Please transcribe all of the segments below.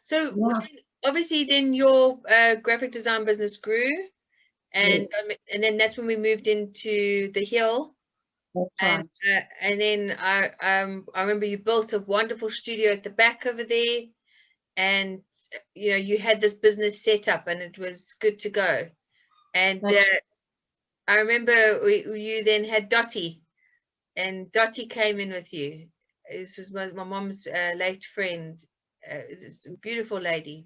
So Yeah. obviously then your graphic design business grew, and Yes, then that's when we moved into the Hill. that's And right. and then I remember you built a wonderful studio at the back over there, and you know you had this business set up and it was good to go. And That's I remember you then had Dottie, and Dottie came in with you. This was my mom's late friend. It's a beautiful lady,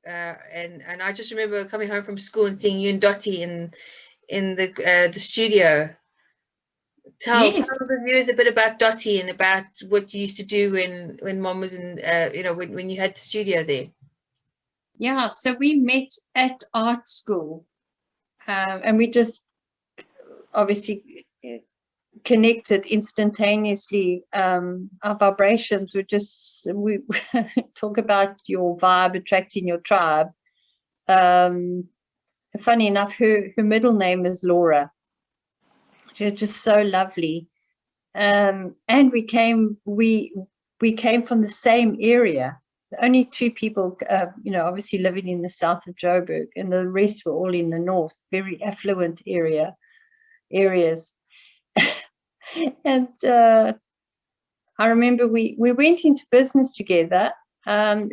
and I just remember coming home from school and seeing you and Dottie in the studio. Tell yes. the viewers a bit about Dottie and about what you used to do when Mom was in you know when you had the studio there. Yeah, so we met at art school, and we just obviously connected instantaneously. Our vibrations were just, we talk about your vibe attracting your tribe. Funny enough, her middle name is Laura. She's just so lovely. And we came from the same area. Only two people, obviously living in the south of Joburg, and the rest were all in the north, very affluent areas. And I remember we went into business together.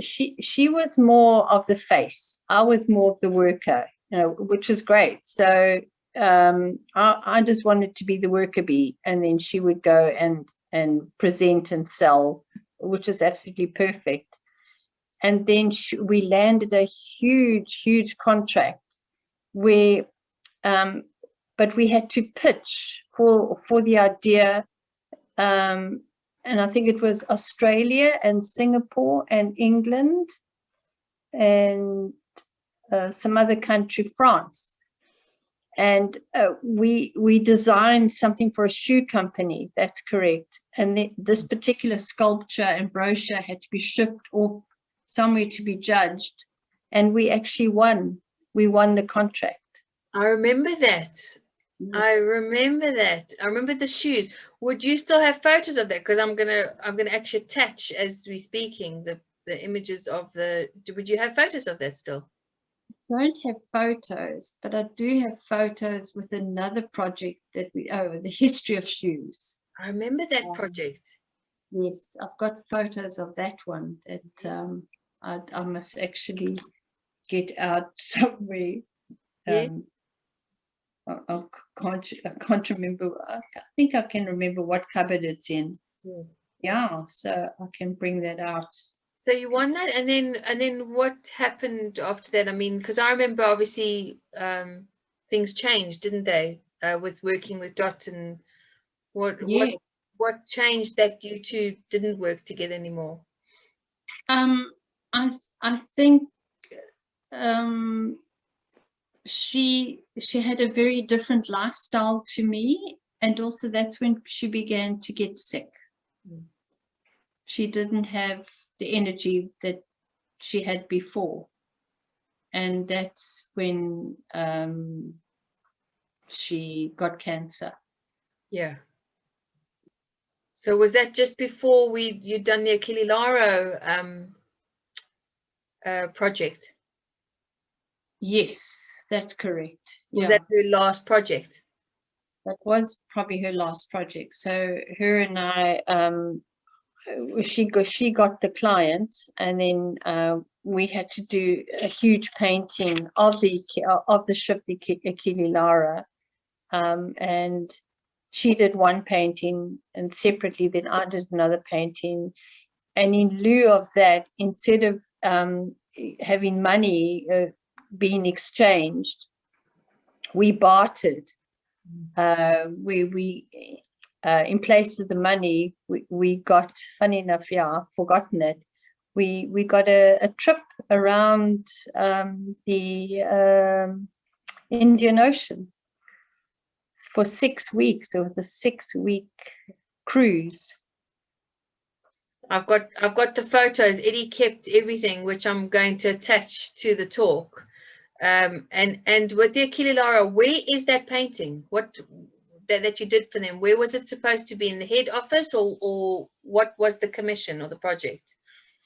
She was more of the face. I was more of the worker, which is great. So I just wanted to be the worker bee, and then she would go and present and sell, which is absolutely perfect. And then we landed a huge contract where, but we had to pitch for the idea. And I think it was Australia and Singapore and England and some other country, France. And we designed something for a shoe company. That's correct. And this particular sculpture and brochure had to be shipped off somewhere to be judged. And we actually won. We won the contract. I remember that. I remember that. I remember the shoes. Would you still have photos of that? Because I'm gonna actually attach as we speaking the images of the. Would you have photos of that still? Don't have photos, but I do have photos with another project that the history of shoes. I remember that project. Yes, I've got photos of that one that I must actually get out somewhere. Yeah. I can't remember. I think I can remember what cupboard it's in. Yeah, so I can bring that out. So you won that, and then what happened after that? I mean, because I remember obviously things changed, didn't they? With working with Dot, and what changed that you two didn't work together anymore? I think she had a very different lifestyle to me, and also that's when she began to get sick. She didn't have the energy that she had before, and that's when she got cancer. Yeah. So was that just before you'd done the Aquililaro project? Yes, that's correct. Was that her last project? That was probably her last project. So her and I, she got the clients, and then we had to do a huge painting of the ship, the Aquililaro, and she did one painting, and separately then I did another painting. And in lieu of that, instead of having money being exchanged, we bartered. We in place of the money, we got, funny enough, I've forgotten it, we got a trip around the Indian Ocean for 6 weeks. It was a 6-week cruise. I've got the photos. Eddie kept everything, which I'm going to attach to the talk. And with the Aquililaro, where is that painting? What that you did for them? Where was it supposed to be, in the head office, or what was the commission or the project?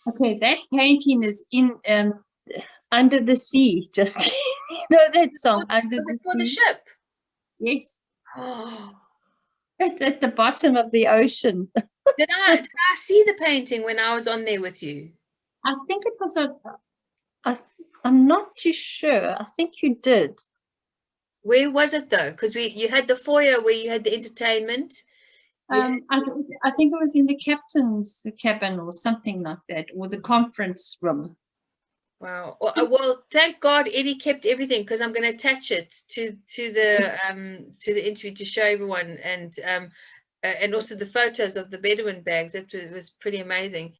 Okay, that painting is in Under the Sea. Just you know that song, Under Was the it for the Sea? ship? Yes, Oh, it's at the bottom of the ocean. did I see the painting when I was on there with you? I think it was I'm not too sure. I think you did. Where was it though? Because you had the foyer where you had the entertainment. You had, I think it was in the captain's cabin or something like that, or the conference room. wow. Well, thank God Eddie kept everything because I'm going to attach it to the interview to show everyone and also the photos of the Bedouin bags. That was pretty amazing.